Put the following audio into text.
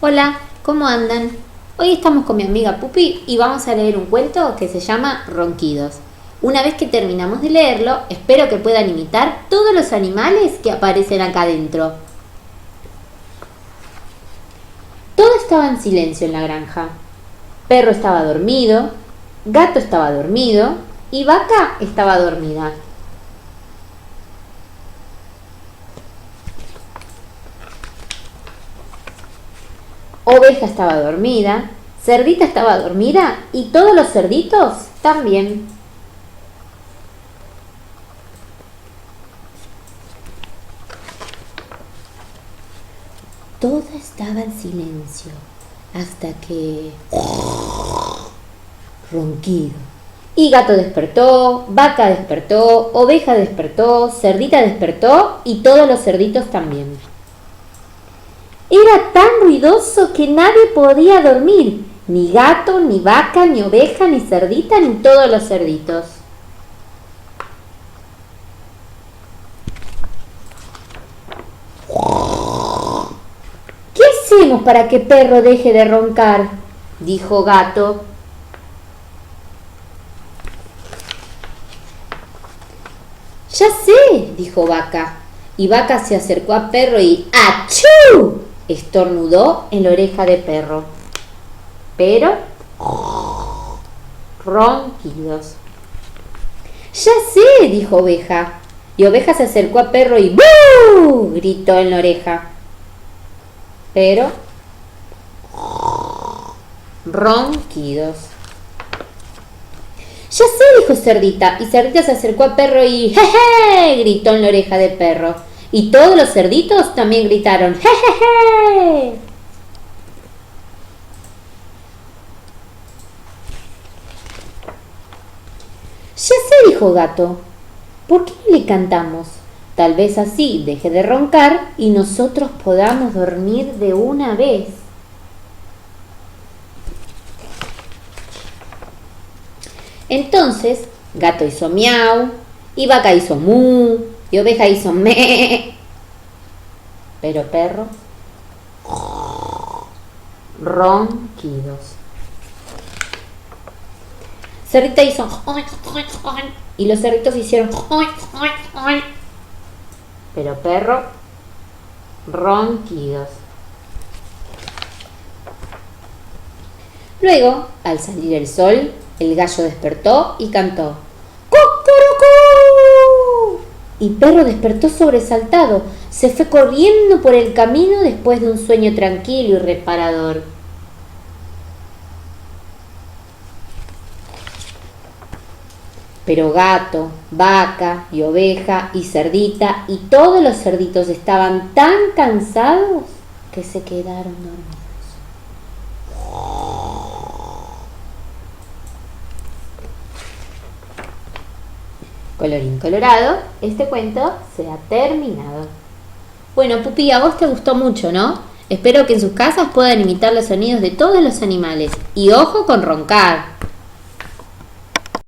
Hola, ¿cómo andan? Hoy estamos con mi amiga Pupi y vamos a leer un cuento que se llama Ronquidos. Una vez que terminamos de leerlo, espero que puedan imitar todos los animales que aparecen acá adentro. Todo estaba en silencio en la granja. Perro estaba dormido, gato estaba dormido y vaca estaba dormida. Oveja estaba dormida, cerdita estaba dormida y todos los cerditos también. Todo estaba en silencio hasta que... ronquido. Y gato despertó, vaca despertó, oveja despertó, cerdita despertó y todos los cerditos también. Era tan ruidoso que nadie podía dormir, ni gato, ni vaca, ni oveja, ni cerdita, ni todos los cerditos. ¿Qué hacemos para que perro deje de roncar?, dijo gato. Ya sé, dijo vaca. Y vaca se acercó a perro y ¡achú!, estornudó en la oreja de perro. Pero ronquidos. Ya sé, dijo oveja. Y oveja se acercó a perro y ¡bú!, gritó en la oreja. Pero ronquidos. Ya sé, dijo cerdita. Y cerdita se acercó a perro y ¡jeje!, gritó en la oreja de perro. Y todos los cerditos también gritaron ¡jejeje! Ya sé, dijo gato. ¿Por qué no le cantamos? Tal vez así deje de roncar y nosotros podamos dormir de una vez. Entonces, gato hizo miau, y vaca hizo mu, y oveja hizo me. Pero perro, ronquidos. Cerdita hizo y los cerditos hicieron pero perro, ronquidos. Luego, al salir el sol, el gallo despertó y cantó ¡Cucurucú! Y perro despertó sobresaltado. Se fue corriendo por el camino después de un sueño tranquilo y reparador. Pero gato, vaca y oveja y cerdita y todos los cerditos estaban tan cansados que se quedaron dormidos. Colorín colorado, este cuento se ha terminado. Bueno, Pupi, a vos te gustó mucho, ¿no? Espero que en sus casas puedan imitar los sonidos de todos los animales. Y ojo con roncar.